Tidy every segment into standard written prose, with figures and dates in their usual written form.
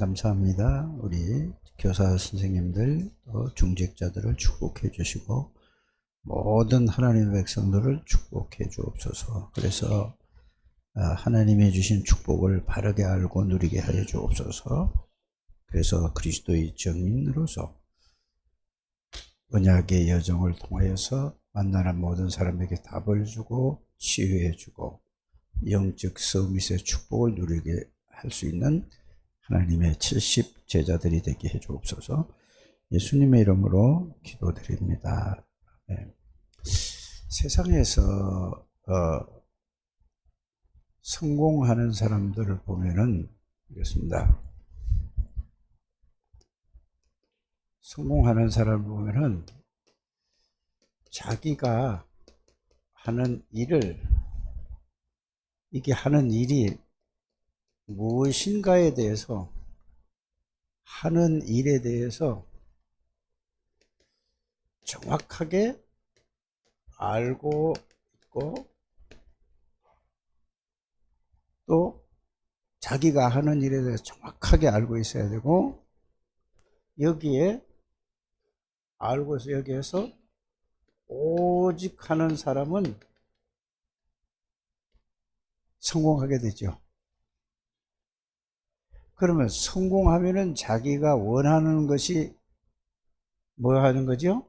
감사합니다. 우리 교사 선생님들, 또 중직자들을 축복해 주시고 모든 하나님의 백성들을 축복해 주옵소서. 그래서 하나님이 주신 축복을 바르게 알고 누리게 하여 주옵소서. 그래서 그리스도의 증인으로서 언약의 여정을 통하여서 만나는 모든 사람에게 답을 주고 치유해 주고 영적 서밋의 축복을 누리게 할 수 있는 하나님의 70 제자들이 되게 해 주옵소서. 예수님의 이름으로 기도드립니다. 네. 세상에서 성공하는 사람들을 보면은 이렇습니다. 성공하는 사람을 보면은 자기가 하는 일을, 이게 하는 일이 무엇인가에 대해서, 하는 일에 대해서 정확하게 알고 있고, 또 자기가 하는 일에 대해서 정확하게 알고 있어야 되고, 여기에 알고서 여기에서 오직 하는 사람은 성공하게 되죠. 그러면 성공하면은 자기가 원하는 것이 뭐 하는 거죠?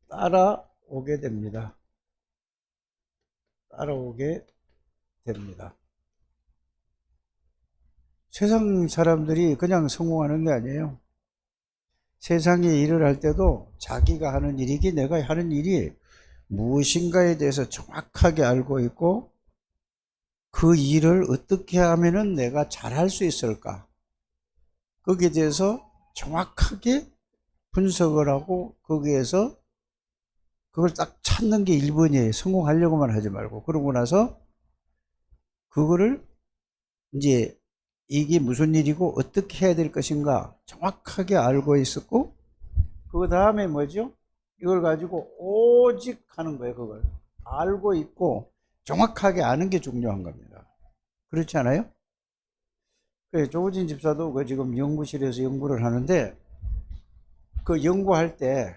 따라오게 됩니다. 따라오게 됩니다. 세상 사람들이 그냥 성공하는 게 아니에요. 세상에 일을 할 때도 자기가 하는 일이기, 내가 하는 일이 무엇인가에 대해서 정확하게 알고 있고, 그 일을 어떻게 하면은 내가 잘할 수 있을까? 거기에 대해서 정확하게 분석을 하고, 거기에서 그걸 딱 찾는 게 1번이에요. 성공하려고만 하지 말고. 그러고 나서 그거를 이제 이게 무슨 일이고 어떻게 해야 될 것인가 정확하게 알고 있었고, 그 다음에 뭐죠? 이걸 가지고 오직 하는 거예요. 그걸 알고 있고 정확하게 아는 게 중요한 겁니다. 그렇지 않아요? 그래, 조우진 집사도 그 지금 연구실에서 연구를 하는데, 그 연구할 때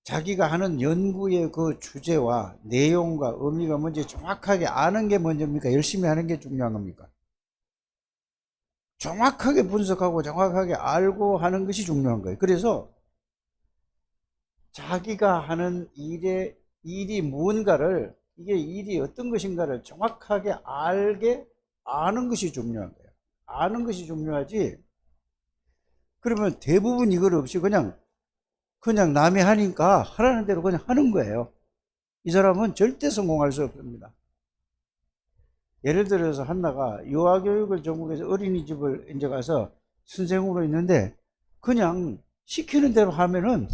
자기가 하는 연구의 그 주제와 내용과 의미가 뭔지 정확하게 아는 게 먼저입니까? 열심히 하는 게 중요한 겁니까? 정확하게 분석하고 정확하게 알고 하는 것이 중요한 거예요. 그래서 자기가 하는 일이 무언가를, 이게 일이 어떤 것인가를 정확하게 아는 것이 중요한 거예요. 아는 것이 중요하지. 그러면 대부분 이걸 없이 그냥 남이 하니까 하라는 대로 그냥 하는 거예요. 이 사람은 절대 성공할 수 없습니다. 예를 들어서 한나가 유아교육을 전공해서 어린이집을 이제 가서 선생으로 있는데, 그냥 시키는 대로 하면은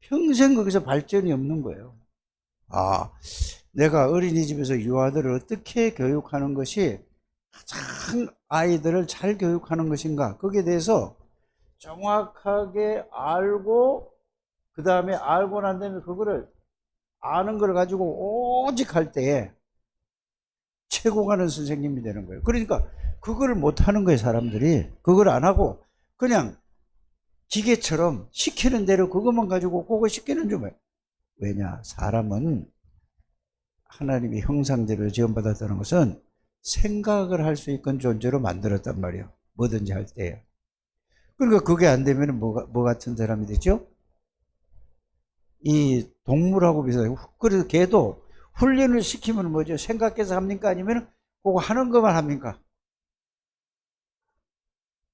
평생 거기서 발전이 없는 거예요. 내가 어린이집에서 유아들을 어떻게 교육하는 것이 가장 아이들을 잘 교육하는 것인가, 거기에 대해서 정확하게 알고, 그 다음에 알고 난 다음에 그거를 아는 걸 가지고 오직 할 때에 최고 가는 선생님이 되는 거예요. 그러니까 그거를 못 하는 거예요. 사람들이 그걸 안 하고 그냥 기계처럼 시키는 대로 그것만 가지고 그거 시키는 줄. 왜냐? 사람은 하나님의 형상대로 지음받았다는 것은 생각을 할 수 있는 존재로 만들었단 말이에요. 뭐든지 할 때에. 그러니까 그게 안 되면 뭐 같은 사람이 되죠? 이 동물하고 비슷해요. 그래서 개도 훈련을 시키면 뭐죠? 생각해서 합니까? 아니면 그거 하는 것만 합니까?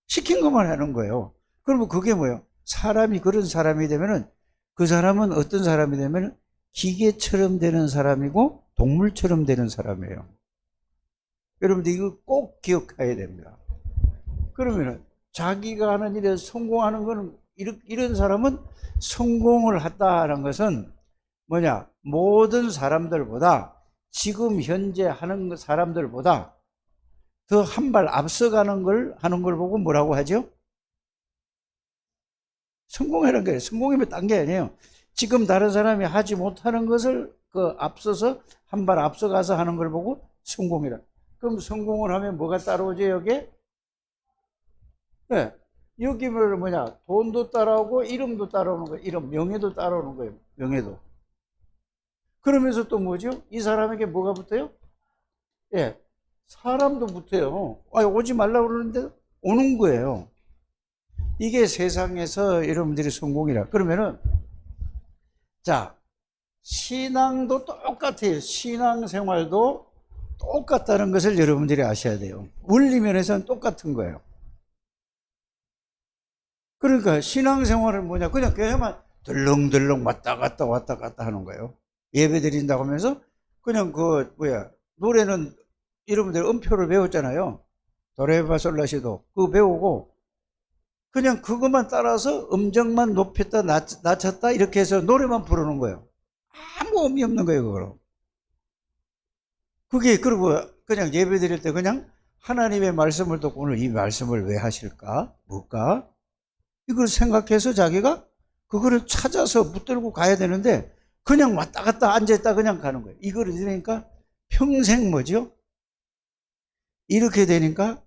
시킨 것만 하는 거예요. 그러면 그게 뭐예요? 사람이 그런 사람이 되면은, 그 사람은 어떤 사람이 되면은 기계처럼 되는 사람이고 동물처럼 되는 사람이에요. 여러분들 이거 꼭 기억해야 됩니다. 그러면은 자기가 하는 일에 성공하는 거는, 이런 사람은 성공을 했다는 것은 뭐냐? 모든 사람들보다, 지금 현재 하는 사람들보다 더 한 발 앞서가는 걸 하는 걸 보고 뭐라고 하죠? 성공하는 거예요. 성공이면 딴 게 아니에요. 지금 다른 사람이 하지 못하는 것을 그 앞서서 한 발 앞서가서 하는 걸 보고 성공이라. 그럼 성공을 하면 뭐가 따라오죠? 여기에 예. 여기 뭐냐, 돈도 따라오고 이름도 따라오는 거예요. 이름, 명예도 따라오는 거예요. 명예도. 그러면서 또 뭐죠? 이 사람에게 뭐가 붙어요? 예, 사람도 붙어요. 아, 오지 말라고 그러는데 오는 거예요. 이게 세상에서 여러분들이 성공이라. 그러면은, 자, 신앙도 똑같아요. 신앙생활도 똑같다는 것을 여러분들이 아셔야 돼요. 원리면에서는 똑같은 거예요. 그러니까 신앙생활은 뭐냐, 그냥 덜렁덜렁 왔다 갔다 왔다 갔다 하는 거예요. 예배 드린다고 하면서 그냥 노래는 여러분들 음표를 배웠잖아요. 도레미파솔라시도 그거 배우고 그냥 그것만 따라서 음정만 높였다 낮췄다 이렇게 해서 노래만 부르는 거예요. 아무 의미 없는 거예요. 그거로. 그게 그리고 그냥 예배 드릴 때 그냥 하나님의 말씀을 듣고 오늘 이 말씀을 왜 하실까? 뭘까? 이걸 생각해서 자기가 그거를 찾아서 붙들고 가야 되는데 그냥 왔다 갔다 앉아있다 그냥 가는 거예요. 이거를 들으니까 평생 뭐죠? 이렇게 되니까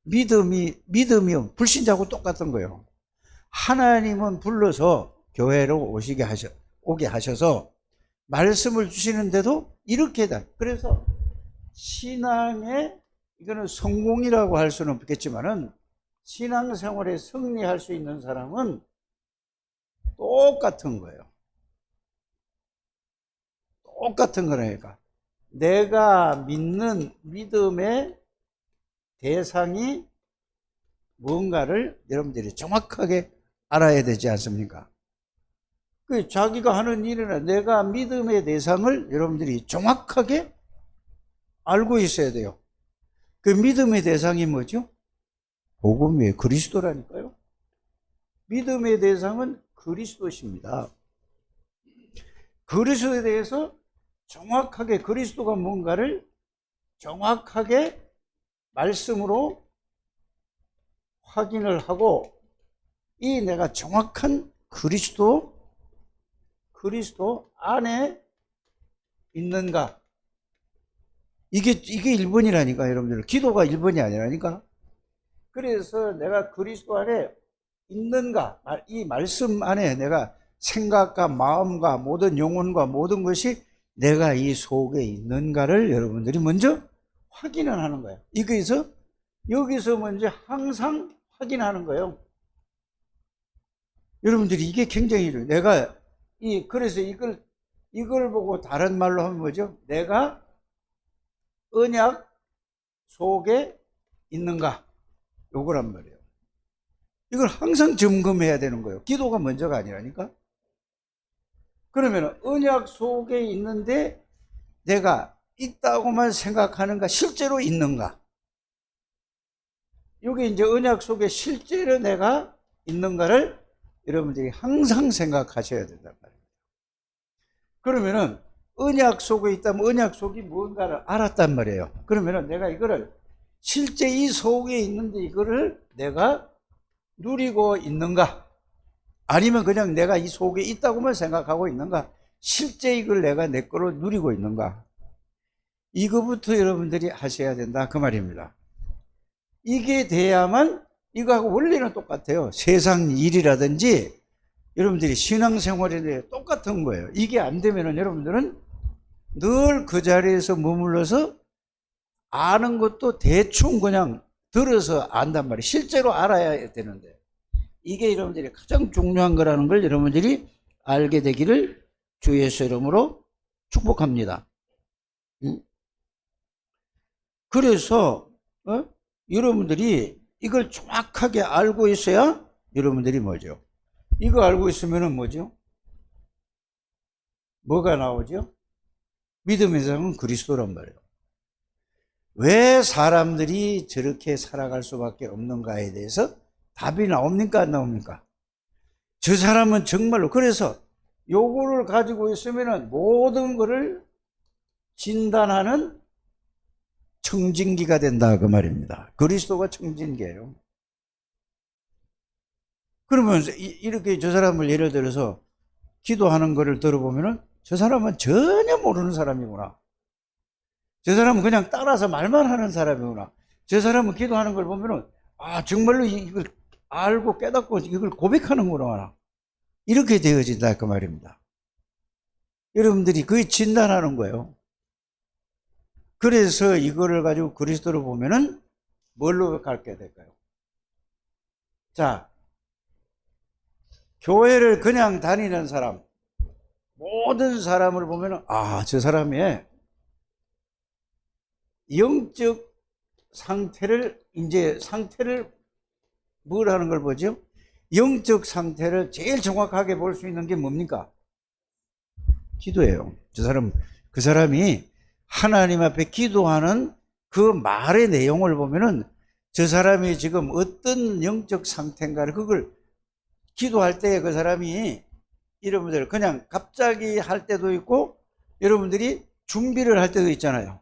믿음이 불신자하고 똑같은 거예요. 하나님은 불러서 교회로 오게 하셔서 말씀을 주시는데도 이렇게 다. 그래서 신앙의 이거는 성공이라고 할 수는 없겠지만은 신앙생활에 승리할 수 있는 사람은 똑같은 거예요. 똑같은 거라니까. 내가 믿는 믿음의 대상이 뭔가를 여러분들이 정확하게 알아야 되지 않습니까? 그 자기가 하는 일이나 내가 믿음의 대상을 여러분들이 정확하게 알고 있어야 돼요. 그 믿음의 대상이 뭐죠? 복음이에요. 그리스도라니까요. 믿음의 대상은 그리스도십니다. 그리스도에 대해서 정확하게 그리스도가 뭔가를 정확하게 말씀으로 확인을 하고 이 내가 정확한 그리스도 안에 있는가? 이게 1번이라니까 여러분들. 기도가 1번이 아니라니까. 그래서 내가 그리스도 안에 있는가? 이 말씀 안에 내가 생각과 마음과 모든 영혼과 모든 것이 내가 이 속에 있는가를 여러분들이 먼저 확인을 하는 거예요. 여기서 먼저 항상 확인하는 거예요. 여러분들이 이게 굉장히 내가 그래서 이걸 보고 다른 말로 하면 뭐죠? 내가 언약 속에 있는가? 요거란 말이에요. 이걸 항상 점검해야 되는 거예요. 기도가 먼저가 아니라니까. 그러면 언약 속에 있는데 내가 있다고만 생각하는가? 실제로 있는가? 이게 이제 언약 속에 실제로 내가 있는가를 여러분들이 항상 생각하셔야 된단 말이에요. 그러면은 언약 속에 있다면 언약 속이 뭔가를 알았단 말이에요. 그러면은 내가 이거를 실제 이 속에 있는데 이거를 내가 누리고 있는가? 아니면 그냥 내가 이 속에 있다고만 생각하고 있는가? 실제 이걸 내가 내 거로 누리고 있는가? 이거부터 여러분들이 하셔야 된다 그 말입니다. 이게 돼야만 이거하고 원리는 똑같아요. 세상 일이라든지 여러분들이 신앙생활에 똑같은 거예요. 이게 안 되면은 여러분들은 늘 그 자리에서 머물러서 아는 것도 대충 그냥 들어서 안단 말이에요. 실제로 알아야 되는데 이게 여러분들이 가장 중요한 거라는 걸 여러분들이 알게 되기를 주 예수 이름으로 축복합니다. 그래서 여러분들이 이걸 정확하게 알고 있어야 여러분들이 뭐죠? 이거 알고 있으면 뭐죠? 뭐가 나오죠? 믿음의 대상은 그리스도란 말이에요. 왜 사람들이 저렇게 살아갈 수밖에 없는가에 대해서 답이 나옵니까? 안 나옵니까? 저 사람은 정말로 그래서 요거를 가지고 있으면 모든 것을 진단하는 청진기가 된다 그 말입니다. 그리스도가 청진기예요. 그러면 이렇게 저 사람을 예를 들어서 기도하는 거를 들어보면은 저 사람은 전혀 모르는 사람이구나. 저 사람은 그냥 따라서 말만 하는 사람이구나. 저 사람은 기도하는 걸 보면은 아, 정말로 이걸 알고 깨닫고 이걸 고백하는구나. 이렇게 되어진다, 그 말입니다. 여러분들이 그게 진단하는 거예요. 그래서 이거를 가지고 그리스도로 보면은 뭘로 가르쳐야 될까요? 자, 교회를 그냥 다니는 사람, 모든 사람을 보면은, 아, 저 사람의 영적 상태를 뭘 하는 걸 보죠? 영적 상태를 제일 정확하게 볼 수 있는 게 뭡니까? 기도예요. 그 사람이 하나님 앞에 기도하는 그 말의 내용을 보면은 저 사람이 지금 어떤 영적 상태인가를 그걸 기도할 때 그 사람이 여러분들 그냥 갑자기 할 때도 있고 여러분들이 준비를 할 때도 있잖아요.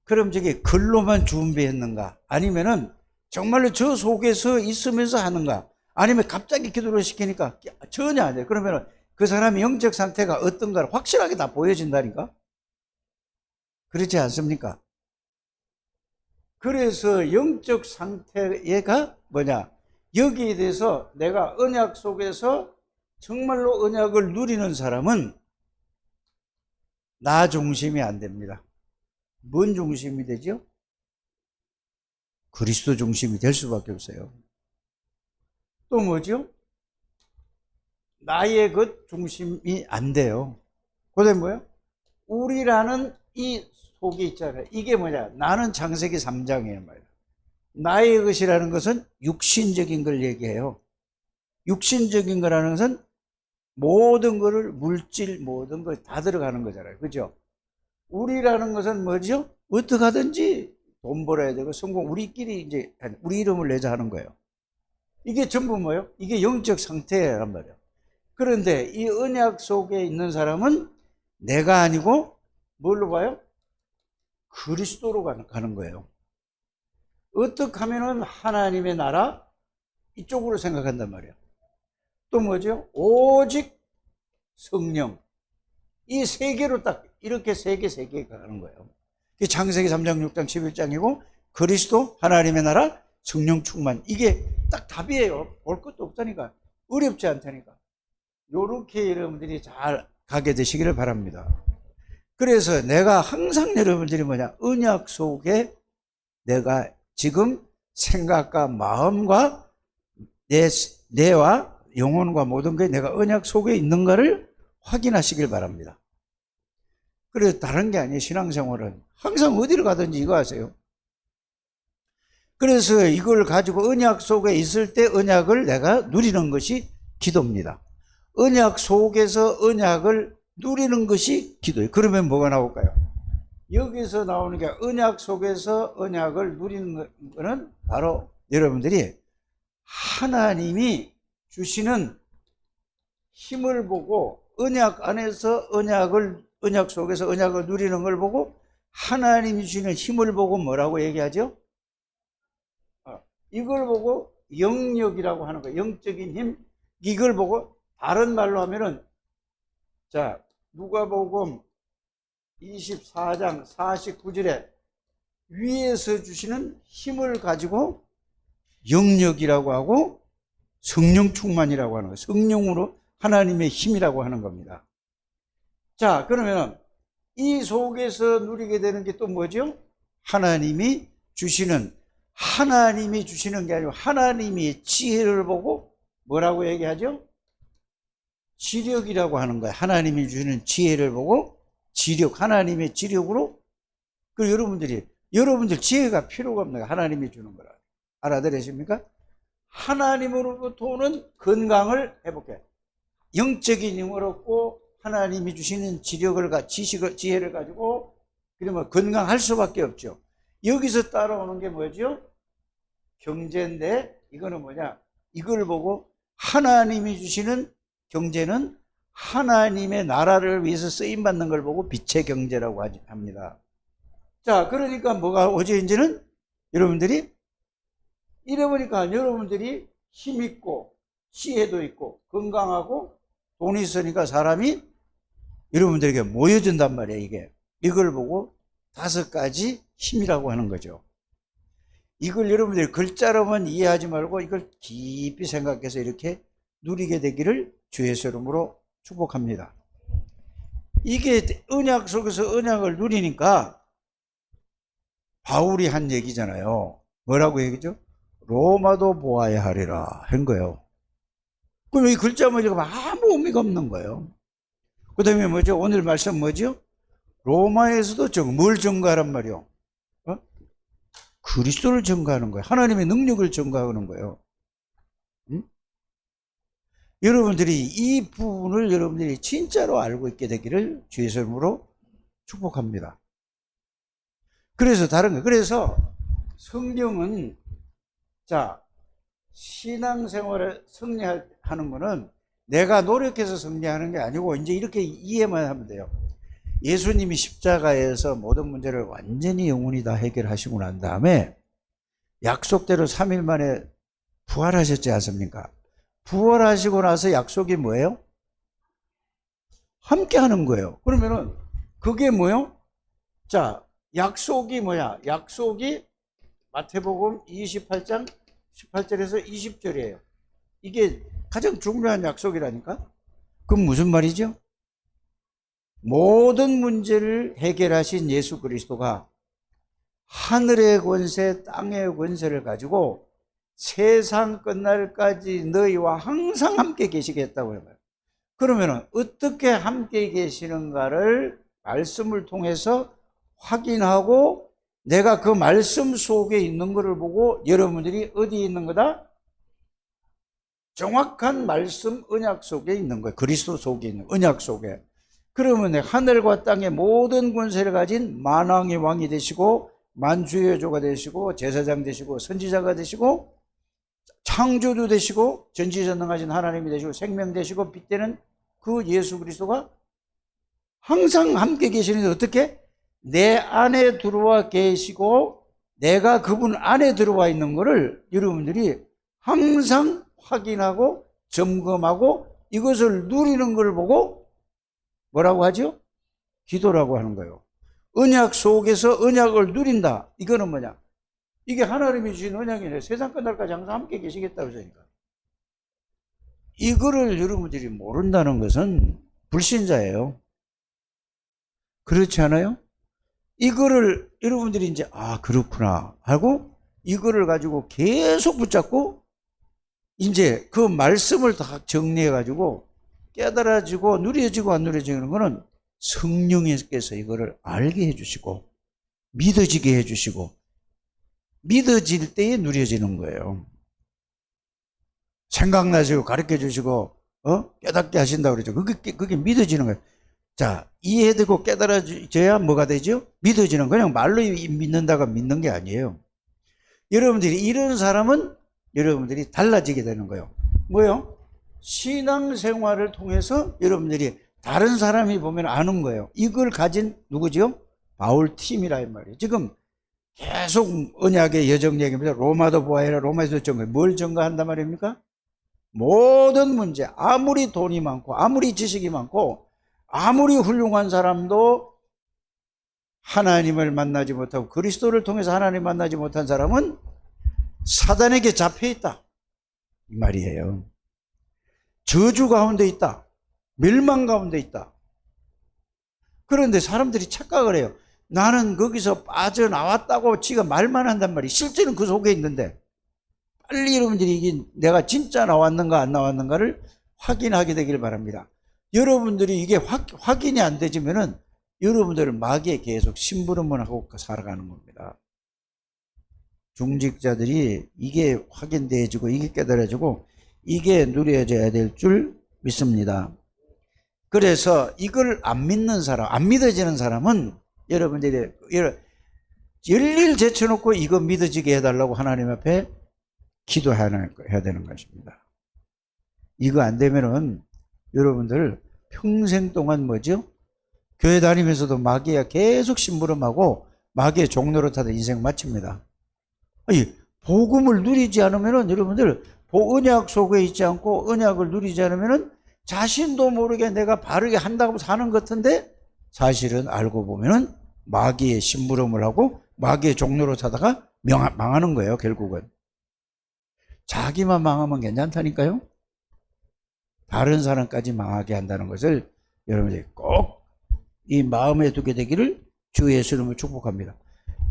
그럼 저게 글로만 준비했는가? 아니면은 정말로 저 속에서 있으면서 하는가? 아니면 갑자기 기도를 시키니까 전혀 안 돼요. 그러면 그 사람의 영적 상태가 어떤가를 확실하게 다 보여진다니까? 그렇지 않습니까? 그래서 영적 상태가 뭐냐? 여기에 대해서 내가 언약 속에서 정말로 언약을 누리는 사람은 나 중심이 안 됩니다. 뭔 중심이 되죠? 그리스도 중심이 될 수밖에 없어요. 또 뭐죠? 나의 것 중심이 안 돼요. 그다음에 뭐예요? 우리라는 이 속이 있잖아요. 이게 뭐냐? 나는 창세기 3장이에요 말이에요. 나의 것이라는 것은 육신적인 걸 얘기해요. 육신적인 거라는 것은 모든 거를 물질 모든 걸 다 들어가는 거잖아요. 그죠? 우리라는 것은 뭐죠? 어떻게 하든지 돈 벌어야 되고 성공 우리끼리 이제 우리 이름을 내자 하는 거예요. 이게 전부 뭐예요? 이게 영적 상태란 말이에요. 그런데 이 언약 속에 있는 사람은 내가 아니고 뭘로 봐요? 그리스도로 가는 거예요. 어떻게 하면은 하나님의 나라 이쪽으로 생각한단 말이에요. 또 뭐죠? 오직 성령. 이 세 개로 딱 이렇게 세 개 가는 거예요. 창세기 3장, 6장, 11장이고 그리스도, 하나님의 나라, 성령 충만. 이게 딱 답이에요. 볼 것도 없다니까. 어렵지 않다니까. 요렇게 여러분들이 잘 가게 되시기를 바랍니다. 그래서 내가 항상 여러분들이 뭐냐? 언약 속에 내가 지금 생각과 마음과 뇌와 영혼과 모든 게 내가 언약 속에 있는가를 확인하시길 바랍니다. 그래서 다른 게 아니에요. 신앙생활은 항상 어디를 가든지 이거 하세요. 그래서 이걸 가지고 언약 속에 있을 때 언약을 내가 누리는 것이 기도입니다. 언약 속에서 언약을 누리는 것이 기도예요. 그러면 뭐가 나올까요? 여기서 나오는 게 언약 속에서 언약을 누리는 것은 바로 여러분들이 하나님이 주시는 힘을 보고 언약 안에서 언약 속에서 언약을 누리는 걸 보고 하나님이 주시는 힘을 보고 뭐라고 얘기하죠? 이걸 보고 영력이라고 하는 거예요. 영적인 힘. 이걸 보고 다른 말로 하면은 자, 누가복음 24장 49절에 위에서 주시는 힘을 가지고 영력이라고 하고 성령 충만이라고 하는 거예요. 성령으로 하나님의 힘이라고 하는 겁니다. 자, 그러면 이 속에서 누리게 되는 게 또 뭐죠? 하나님이 주시는 게 아니고 하나님의 지혜를 보고 뭐라고 얘기하죠? 지력이라고 하는 거예요. 하나님이 주시는 지혜를 보고 지력, 하나님의 지력으로. 그 여러분들 지혜가 필요가 없는 거예요. 하나님이 주는 거라. 알아들으십니까? 하나님으로부터 오는 건강을 회복해. 영적인 힘을 얻고 하나님이 주시는 지혜를 가지고 그러면 건강할 수밖에 없죠. 여기서 따라오는 게 뭐죠? 경제인데 이거는 뭐냐? 이걸 보고 하나님이 주시는 경제는 하나님의 나라를 위해서 쓰임받는 걸 보고 빛의 경제라고 합니다. 자, 그러니까 뭐가 오지 이제는 여러분들이 이래보니까 여러분들이 힘있고 지혜도 있고 건강하고 돈이 있으니까 사람이 여러분들에게 모여준단 말이에요. 이걸 보고 5가지 힘이라고 하는 거죠. 이걸 여러분들이 글자로만 이해하지 말고 이걸 깊이 생각해서 이렇게 누리게 되기를 주 예수 이름으로 축복합니다. 이게 언약 속에서 언약을 누리니까 바울이 한 얘기잖아요. 뭐라고 얘기죠? 로마도 보아야 하리라 한 거예요. 그럼 이 글자만 읽으면 아무 의미가 없는 거예요. 그 다음에 뭐죠? 오늘 말씀 뭐죠? 로마에서도 뭘 증거하란 말이요? 그리스도를 증거하는 거예요. 하나님의 능력을 증거하는 거예요. 응? 여러분들이 이 부분을 여러분들이 진짜로 알고 있게 되기를 주의 이름으로 축복합니다. 그래서 다른 거예요. 그래서 성경은 자 신앙생활을 승리하는 거는 내가 노력해서 승리하는 게 아니고 이제 이렇게 이해만 하면 돼요. 예수님이 십자가에서 모든 문제를 완전히 영원히 다 해결하시고 난 다음에 약속대로 3일 만에 부활하셨지 않습니까? 부활하시고 나서 약속이 뭐예요? 함께 하는 거예요. 그러면은 그게 뭐예요? 자, 약속이 뭐야? 약속이 마태복음 28장 18절에서 20절이에요. 이게 가장 중요한 약속이라니까? 그럼 무슨 말이죠? 모든 문제를 해결하신 예수 그리스도가 하늘의 권세, 땅의 권세를 가지고 세상 끝날까지 너희와 항상 함께 계시겠다고 해요. 그러면 어떻게 함께 계시는가를 말씀을 통해서 확인하고 내가 그 말씀 속에 있는 것을 보고 여러분들이 어디에 있는 거다? 정확한 말씀 언약 속에 있는 거예요. 그리스도 속에 있는 언약 속에. 그러면 하늘과 땅의 모든 권세를 가진 만왕의 왕이 되시고 만주의 조가 되시고 제사장 되시고 선지자가 되시고 창조주 되시고 전지전능하신 하나님이 되시고 생명 되시고 빛 되는 그 예수 그리스도가 항상 함께 계시는데 어떻게? 내 안에 들어와 계시고 내가 그분 안에 들어와 있는 것을 여러분들이 항상 확인하고 점검하고 이것을 누리는 걸 보고 뭐라고 하죠? 기도라고 하는 거예요. 언약 속에서 언약을 누린다. 이거는 뭐냐? 이게 하나님이 주신 언약이네. 세상 끝날까지 항상 함께 계시겠다고 하니까. 이거를 여러분들이 모른다는 것은 불신자예요. 그렇지 않아요? 이거를 여러분들이 이제 그렇구나 하고 이거를 가지고 계속 붙잡고 이제 그 말씀을 다 정리해 가지고 깨달아지고 누려지고 안 누려지는 거는 성령께서 이거를 알게 해주시고 믿어지게 해주시고 믿어질 때에 누려지는 거예요. 생각나시고 가르쳐 주시고 깨닫게 하신다고 그러죠. 그게 믿어지는 거예요. 자, 이해되고 깨달아져야 뭐가 되죠? 믿어지는 그냥 말로 믿는다가 믿는 게 아니에요. 여러분들이 이런 사람은 여러분들이 달라지게 되는 거예요. 뭐요? 신앙생활을 통해서 여러분들이 다른 사람이 보면 아는 거예요. 이걸 가진 누구죠? 바울 팀이라 이 말이에요. 지금 계속 언약의 여정 얘기입니다. 로마도 보아해라. 로마에서 증거. 뭘 증거한단 말입니까? 모든 문제, 아무리 돈이 많고 아무리 지식이 많고 아무리 훌륭한 사람도 하나님을 만나지 못하고 그리스도를 통해서 하나님 만나지 못한 사람은 사단에게 잡혀 있다 이 말이에요. 저주 가운데 있다. 멸망 가운데 있다. 그런데 사람들이 착각을 해요. 나는 거기서 빠져나왔다고 지가 말만 한단 말이에요. 실제는 그 속에 있는데 빨리 여러분들이 이게 내가 진짜 나왔는가 안 나왔는가를 확인하게 되길 바랍니다. 여러분들이 이게 확인이 안 되지면은 여러분들은 마귀에 계속 심부름을 하고 살아가는 겁니다. 중직자들이 이게 확인되어지고 이게 깨달아지고 이게 누려져야 될 줄 믿습니다. 그래서 이걸 안 믿는 사람, 안 믿어지는 사람은 여러분들이 열일 제쳐놓고 이거 믿어지게 해달라고 하나님 앞에 기도해야 되는 것입니다. 이거 안 되면은 여러분들 평생 동안 뭐죠? 교회 다니면서도 마귀가 계속 심부름하고 마귀의 종로로 타다 인생 마칩니다. 아니, 복음을 누리지 않으면은 여러분들 언약 속에 있지 않고 언약을 누리지 않으면은 자신도 모르게 내가 바르게 한다고 사는 것 같은데 사실은 알고 보면은 마귀의 심부름을 하고 마귀의 종로로 타다가 망하는 거예요, 결국은. 자기만 망하면 괜찮다니까요. 다른 사람까지 망하게 한다는 것을 여러분들이 꼭 이 마음에 두게 되기를 주 예수 이름으로 축복합니다.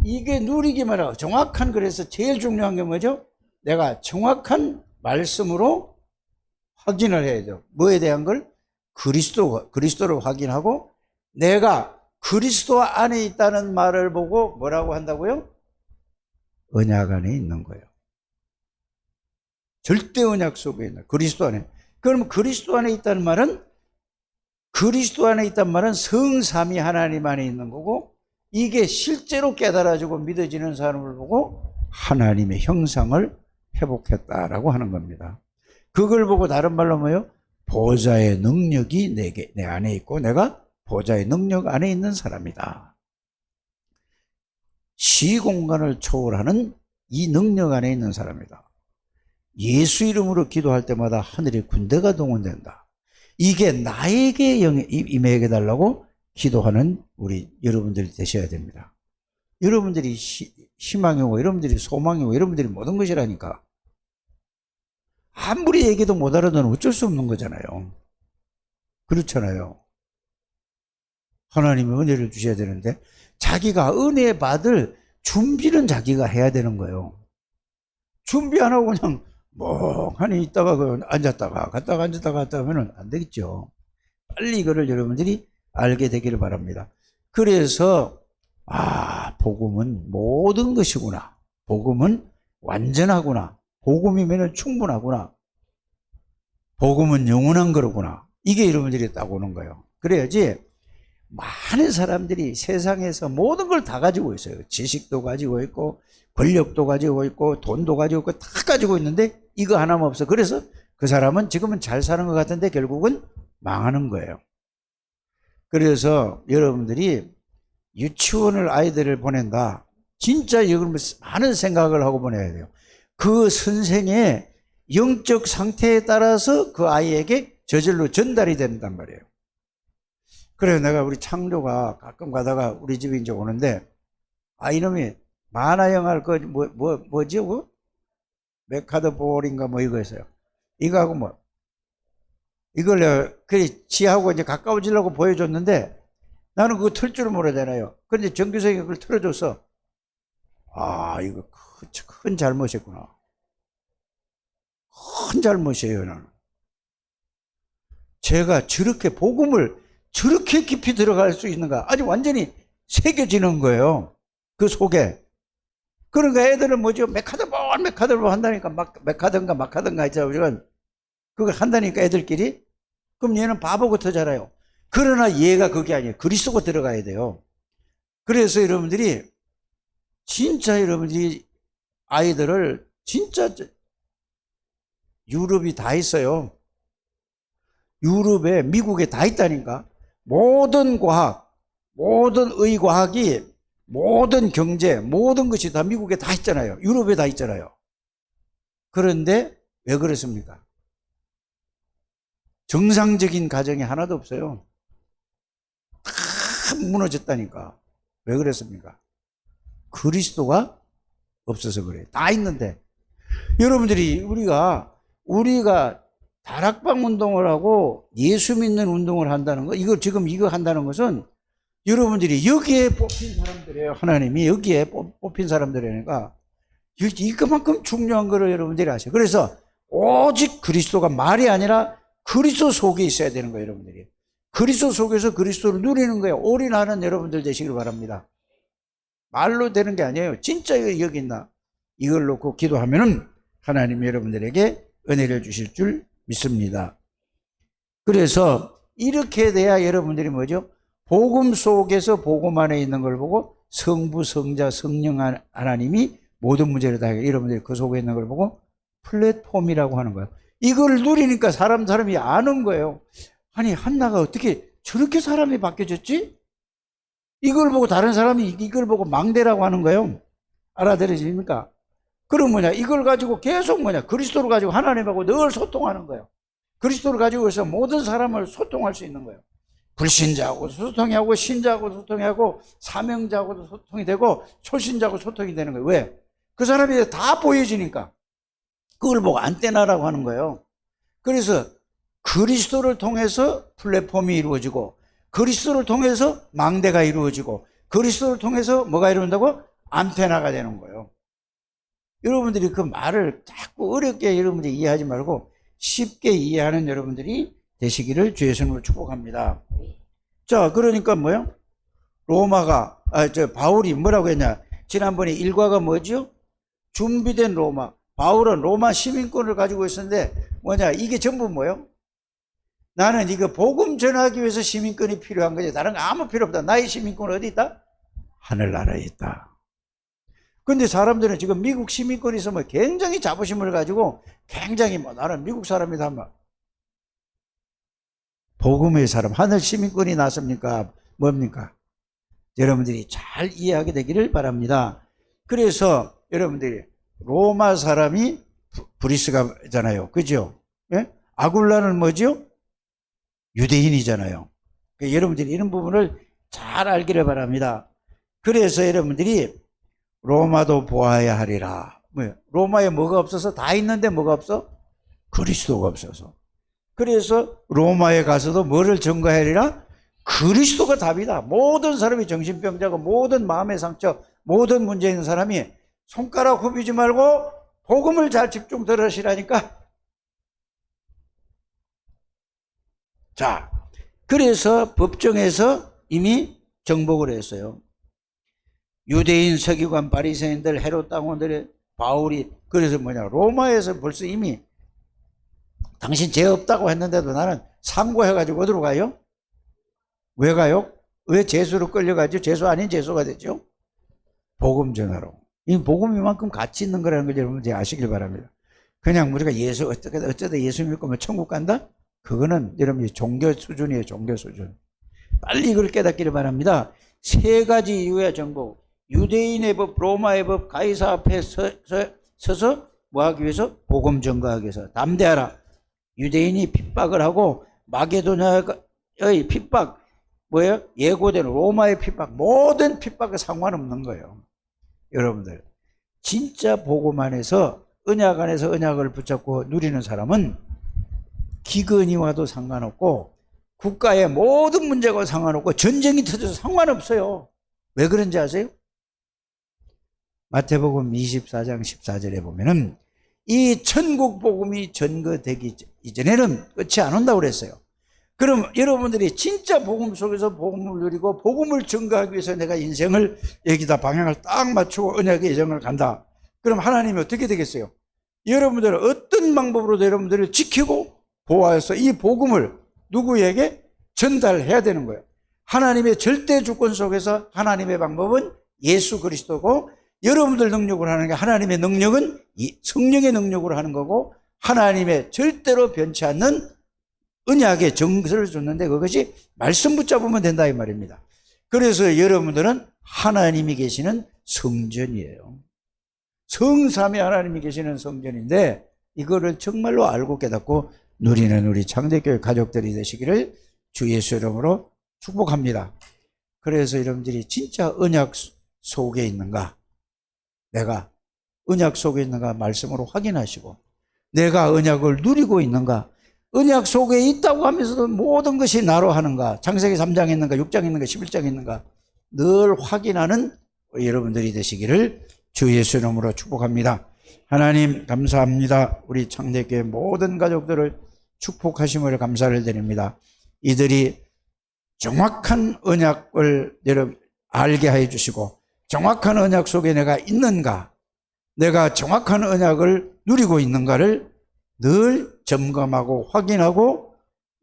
이게 누리기만 하고 정확한, 그래서 제일 중요한 게 뭐죠? 내가 정확한 말씀으로 확인을 해야 돼요. 뭐에 대한 걸? 그리스도를 확인하고 내가 그리스도 안에 있다는 말을 보고 뭐라고 한다고요? 언약 안에 있는 거예요. 절대 언약 속에 있는 그리스도 안에. 그럼 그리스도 안에 있다는 말은, 그리스도 안에 있다는 말은 성삼위 하나님 안에 있는 거고, 이게 실제로 깨달아지고 믿어지는 사람을 보고 하나님의 형상을 회복했다라고 하는 겁니다. 그걸 보고 다른 말로 뭐예요? 보좌의 능력이 내 안에 있고 내가 보좌의 능력 안에 있는 사람이다. 시공간을 초월하는 이 능력 안에 있는 사람이다. 예수 이름으로 기도할 때마다 하늘의 군대가 동원된다. 이게 나에게 임하게 달라고 기도하는 우리 여러분들이 되셔야 됩니다. 여러분들이 희망이고 여러분들이 소망이고 여러분들이 모든 것이라니까. 아무리 얘기도 못 알아도 어쩔 수 없는 거잖아요. 그렇잖아요. 하나님이 은혜를 주셔야 되는데 자기가 은혜 받을 준비는 자기가 해야 되는 거예요. 준비 안 하고 그냥 멍하니 있다가 앉았다가 갔다가 앉았다가 갔다 하면 안 되겠죠. 빨리 이거를 여러분들이 알게 되기를 바랍니다. 그래서 복음은 모든 것이구나. 복음은 완전하구나. 복음이면 충분하구나. 복음은 영원한 거로구나. 이게 여러분들이 딱 오는 거예요. 그래야지 많은 사람들이 세상에서 모든 걸 다 가지고 있어요. 지식도 가지고 있고 권력도 가지고 있고 돈도 가지고 있고 다 가지고 있는데 이거 하나만 없어. 그래서 그 사람은 지금은 잘 사는 것 같은데 결국은 망하는 거예요. 그래서 여러분들이 유치원을 아이들을 보낸다. 진짜 여러분 많은 생각을 하고 보내야 돼요. 그 선생의 영적 상태에 따라서 그 아이에게 저절로 전달이 된단 말이에요. 그래서 내가 우리 창조가 가끔 가다가 우리 집에 이제 오는데 이놈이 만화 영화를 뭐지 그거? 메카드볼인가 뭐 이거 했어요. 이거하고 뭐 이걸 내가 그래 지하고 이제 가까워지려고 보여줬는데 나는 그거 틀 줄은 모르잖아요. 그런데 정규석이 그걸 틀어줘서 이거 큰 잘못이었구나. 큰 잘못이에요. 나는 제가 저렇게 복음을 저렇게 깊이 들어갈 수 있는가? 아주 완전히 새겨지는 거예요. 그 속에. 그러니까 애들은 뭐죠? 메카드볼 한다니까 메카든가 마카든가 있잖아요. 그거 한다니까 애들끼리. 그럼 얘는 바보 같아잖아요. 그러나 얘가 그게 아니에요. 그리스도가 들어가야 돼요. 그래서 여러분들이 진짜 여러분들이 아이들을 진짜 유럽이 다 있어요. 유럽에 미국에 다 있다니까. 모든 과학, 모든 의과학이, 모든 경제, 모든 것이 다 미국에 다 있잖아요. 유럽에 다 있잖아요. 그런데 왜 그렇습니까? 정상적인 가정이 하나도 없어요. 다 무너졌다니까. 왜 그랬습니까? 그리스도가 없어서 그래요. 다 있는데. 여러분들이 우리가 다락방 운동을 하고 예수 믿는 운동을 한다는 거, 이거 지금 이거 한다는 것은 여러분들이 여기에 뽑힌 사람들이에요. 하나님이 여기에 뽑힌 사람들이니까 이거만큼 중요한 거를 여러분들이 아셔요. 그래서 오직 그리스도가 말이 아니라 그리스도 속에 있어야 되는 거예요. 여러분들이 그리스도 속에서 그리스도를 누리는 거예요. 올인하는 여러분들 되시길 바랍니다. 말로 되는 게 아니에요. 진짜 여기 있나 이걸 놓고 기도하면은 하나님이 여러분들에게 은혜를 주실 줄 믿습니다. 그래서 이렇게 돼야 여러분들이 뭐죠? 복음 속에서 복음 안에 있는 걸 보고 성부, 성자, 성령 하나님이 모든 문제를 다 해요. 여러분들이 그 속에 있는 걸 보고 플랫폼이라고 하는 거예요. 이걸 누리니까 사람이 아는 거예요. 아니 한나가 어떻게 저렇게 사람이 바뀌어졌지? 이걸 보고 다른 사람이 이걸 보고 망대라고 하는 거예요. 알아들으십니까? 그럼 뭐냐? 이걸 가지고 계속 그리스도를 가지고 하나님하고 늘 소통하는 거예요. 그리스도를 가지고 해서 모든 사람을 소통할 수 있는 거예요. 불신자하고 소통이 하고 신자하고 소통이 하고 사명자하고도 소통이 되고 초신자하고 소통이 되는 거예요. 왜? 그 사람이 다 보여지니까 그걸 보고 안테나라고 하는 거예요. 그래서 그리스도를 통해서 플랫폼이 이루어지고, 그리스도를 통해서 망대가 이루어지고, 그리스도를 통해서 뭐가 이루어진다고? 안테나가 되는 거예요. 여러분들이 그 말을 자꾸 어렵게 여러분들이 이해하지 말고 쉽게 이해하는 여러분들이 되시기를 주의 이름으로 축복합니다. 자, 그러니까 뭐요? 바울이 뭐라고 했냐? 지난번에 일과가 뭐죠? 준비된 로마. 바울은 로마 시민권을 가지고 있었는데 뭐냐? 이게 전부 뭐요? 나는 이거 복음 전하기 위해서 시민권이 필요한 거지. 다른 거 아무 필요 없다. 나의 시민권은 어디 있다? 하늘나라에 있다. 근데 사람들은 지금 미국 시민권이 있으면 굉장히 자부심을 가지고 굉장히 나는 미국 사람이다 하면 복음의 사람, 하늘 시민권이 나섭니까? 뭡니까? 여러분들이 잘 이해하게 되기를 바랍니다. 그래서 여러분들이 로마 사람이 브리스가잖아요. 그죠? 예? 아굴라는 뭐죠? 유대인이잖아요. 그러니까 여러분들이 이런 부분을 잘 알기를 바랍니다. 그래서 여러분들이 로마도 보아야 하리라. 뭐요? 로마에 뭐가 없어서 다 있는데 뭐가 없어? 그리스도가 없어서. 그래서 로마에 가서도 뭐를 전가해야 하리라? 그리스도가 답이다. 모든 사람이 정신병자고 모든 마음의 상처, 모든 문제 있는 사람이 손가락 후비지 말고 복음을 잘 집중 들으시라니까. 자, 그래서 법정에서 이미 정복을 했어요. 유대인 서기관 바리새인들 헤롯 당원들의 바울이 그래서 로마에서 벌써 이미 당신 죄 없다고 했는데도 나는 상고해가지고 어디로 가요? 왜 가요? 왜 죄수로 끌려가죠? 죄수 아닌 죄수가 되죠? 복음 전하러. 이 복음이 만큼 가치 있는 거라는 걸 여러분들이 아시길 바랍니다. 그냥 우리가 어쩌다 예수 믿고 뭐 천국 간다? 그거는 여러분이 종교 수준이에요. 종교 수준. 빨리 이걸 깨닫기를 바랍니다. 세 가지 이유의 정복. 유대인의 법, 로마의 법, 가이사 앞에 서서 뭐 하기 위해서? 복음 전가하기 위해서. 담대하라. 유대인이 핍박을 하고 마게도냐의 핍박, 뭐예요? 예고된 로마의 핍박, 모든 핍박에 상관없는 거예요. 여러분들, 진짜 복음 안에서 언약 안에서 언약을 붙잡고 누리는 사람은 기근이 와도 상관없고 국가의 모든 문제가 상관없고 전쟁이 터져서 상관없어요. 왜 그런지 아세요? 마태복음 24장 14절에 보면은 이 천국 복음이 전거되기 이전에는 끝이 안 온다고 그랬어요. 그럼 여러분들이 진짜 복음 속에서 복음을 누리고 복음을 전가하기 위해서 내가 인생을 여기다 방향을 딱 맞추고 언약의 여정을 간다. 그럼 하나님이 어떻게 되겠어요? 여러분들은 어떤 방법으로도 여러분들을 지키고 보호해서 이 복음을 누구에게 전달해야 되는 거예요. 하나님의 절대 주권 속에서 하나님의 방법은 예수 그리스도고 여러분들 능력으로 하는 게 하나님의 능력은 성령의 능력으로 하는 거고 하나님의 절대로 변치 않는 언약의 정서를 줬는데 그것이 말씀 붙잡으면 된다 이 말입니다. 그래서 여러분들은 하나님이 계시는 성전이에요. 성삼위 하나님이 계시는 성전인데 이거를 정말로 알고 깨닫고 누리는 우리 창대교회 가족들이 되시기를 주 예수 이름으로 축복합니다. 그래서 여러분들이 진짜 언약 속에 있는가, 내가 언약 속에 있는가 말씀으로 확인하시고 내가 언약을 누리고 있는가, 언약 속에 있다고 하면서도 모든 것이 나로 하는가, 창세기 3장에 있는가 6장에 있는가 11장에 있는가 늘 확인하는 여러분들이 되시기를 주 예수 이름으로 축복합니다. 하나님 감사합니다. 우리 창대교회 모든 가족들을 축복하심을 감사를 드립니다. 이들이 정확한 언약을 여러분 알게 해 주시고 정확한 언약 속에 내가 있는가, 내가 정확한 언약을 누리고 있는가를 늘 점검하고 확인하고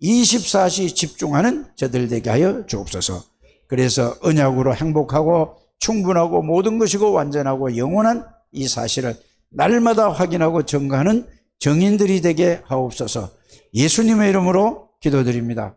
24시 집중하는 저들 되게 하여 주옵소서. 그래서 언약으로 행복하고 충분하고 모든 것이고 완전하고 영원한 이 사실을 날마다 확인하고 증거하는 정인들이 되게 하옵소서. 예수님의 이름으로 기도드립니다.